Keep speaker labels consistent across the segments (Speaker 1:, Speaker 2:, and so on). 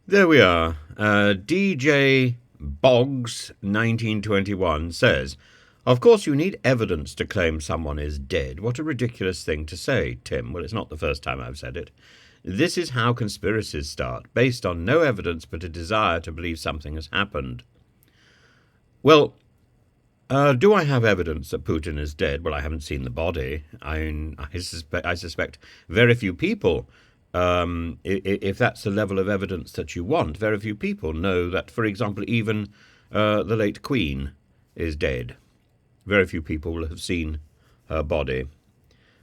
Speaker 1: There we are. DJ Boggs 1921 says, "Of course you need evidence to claim someone is dead. What a ridiculous thing to say, Tim." Well, it's not the first time I've said it. "This is how conspiracies start, based on no evidence but a desire to believe something has happened." Well, do I have evidence that Putin is dead? Well, I haven't seen the body. I suspect very few people, if that's the level of evidence that you want, very few people know that, for example, even the late Queen is dead. Very few people will have seen her body.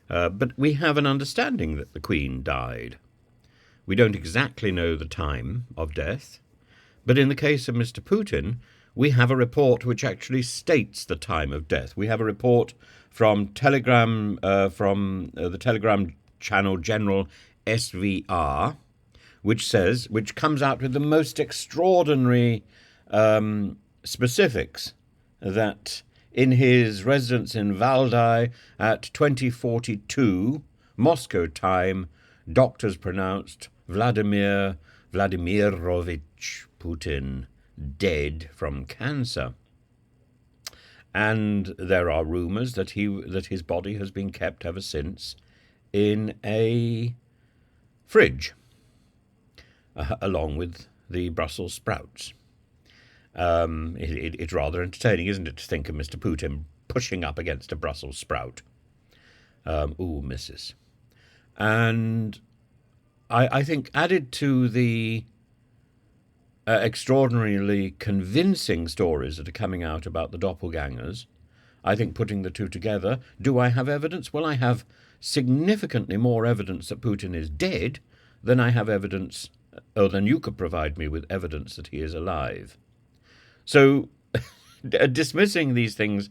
Speaker 1: But we have an understanding that the Queen died. We don't exactly know the time of death, but in the case of Mr. Putin, we have a report which actually states the time of death. We have a report from the Telegram channel General SVR, which comes out with the most extraordinary specifics, that in his residence in Valdai at 2042 Moscow time, doctors pronounced Vladimirovich Putin dead from cancer. And there are rumours that his body has been kept ever since in a fridge, along with the Brussels sprouts. It's rather entertaining, isn't it, to think of Mr. Putin pushing up against a Brussels sprout. Ooh, missus. And I think added to the extraordinarily convincing stories that are coming out about the doppelgangers, I think putting the two together, do I have evidence? Well, I have significantly more evidence that Putin is dead than I have evidence, or than you could provide me with evidence that he is alive. So dismissing these things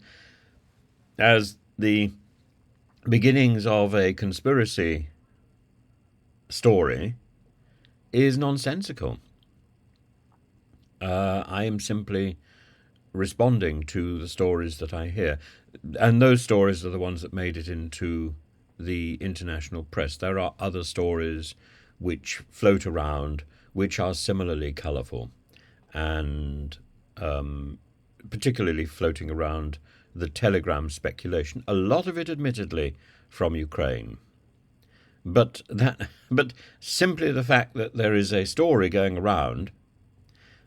Speaker 1: as the beginnings of a conspiracy story is nonsensical. I am simply responding to the stories that I hear. And those stories are the ones that made it into the international press. There are other stories which float around which are similarly colourful, and particularly floating around the Telegram speculation, a lot of it admittedly from Ukraine. But simply the fact that there is a story going around,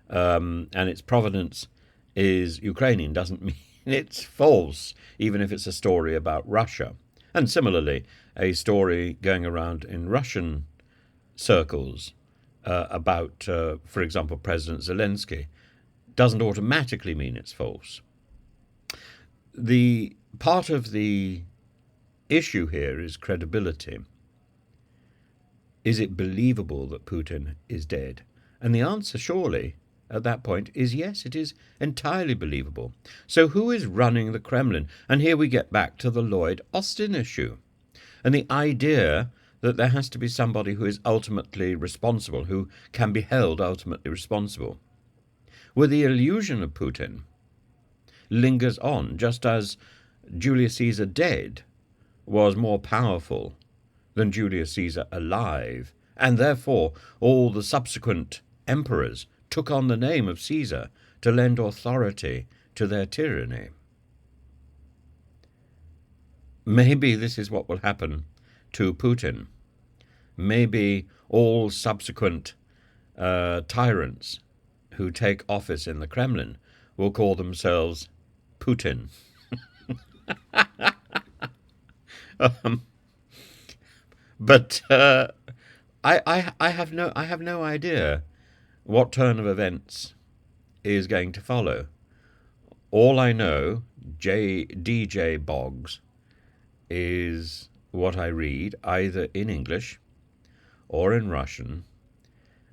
Speaker 1: and its provenance is Ukrainian, doesn't mean it's false, even if it's a story about Russia. And similarly, a story going around in Russian circles about, for example, President Zelensky, doesn't automatically mean it's false. The part of the issue here is credibility. Is it believable that Putin is dead? And the answer, surely, at that point is yes, it is entirely believable. So who is running the Kremlin? And here we get back to the Lloyd Austin issue, and the idea that there has to be somebody who is ultimately responsible, who can be held ultimately responsible. Well, the illusion of Putin lingers on, just as Julius Caesar dead was more powerful than Julius Caesar alive, and therefore all the subsequent emperors took on the name of Caesar to lend authority to their tyranny. Maybe this is what will happen to Putin. Maybe all subsequent tyrants who take office in the Kremlin will call themselves Putin. But I have no idea what turn of events is going to follow. All I know, DJ Boggs, is what I read either in English or in Russian,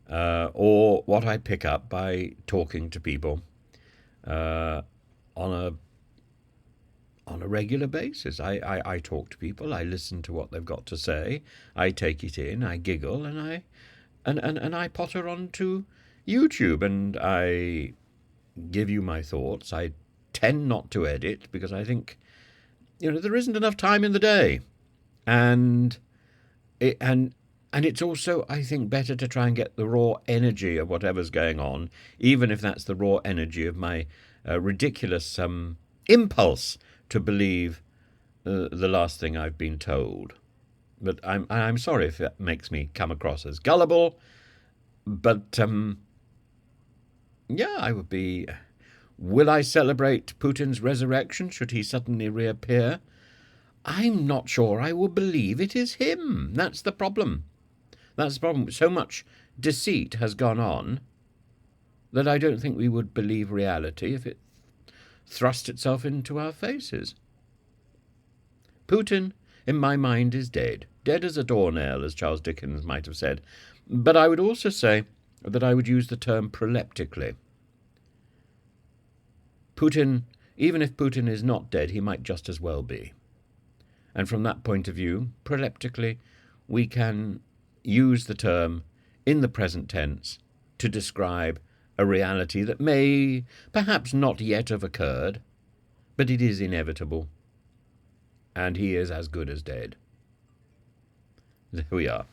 Speaker 1: or what I pick up by talking to people on a regular basis. I talk to people, I listen to what they've got to say, I take it in, I giggle, and I potter onto YouTube, and I give you my thoughts. I tend not to edit because I think, there isn't enough time in the day, and And it's also, I think, better to try and get the raw energy of whatever's going on, even if that's the raw energy of my ridiculous impulse to believe the last thing I've been told. But I'm sorry if that makes me come across as gullible. But yeah, I would be. Will I celebrate Putin's resurrection should he suddenly reappear? I'm not sure I will believe it is him. That's the problem. That's the problem. So much deceit has gone on that I don't think we would believe reality if it thrust itself into our faces. Putin, in my mind, is dead. Dead as a doornail, as Charles Dickens might have said. But I would also say that I would use the term proleptically. Putin, even if Putin is not dead, he might just as well be. And from that point of view, proleptically, we can use the term in the present tense to describe a reality that may perhaps not yet have occurred, but it is inevitable, and he is as good as dead. There we are.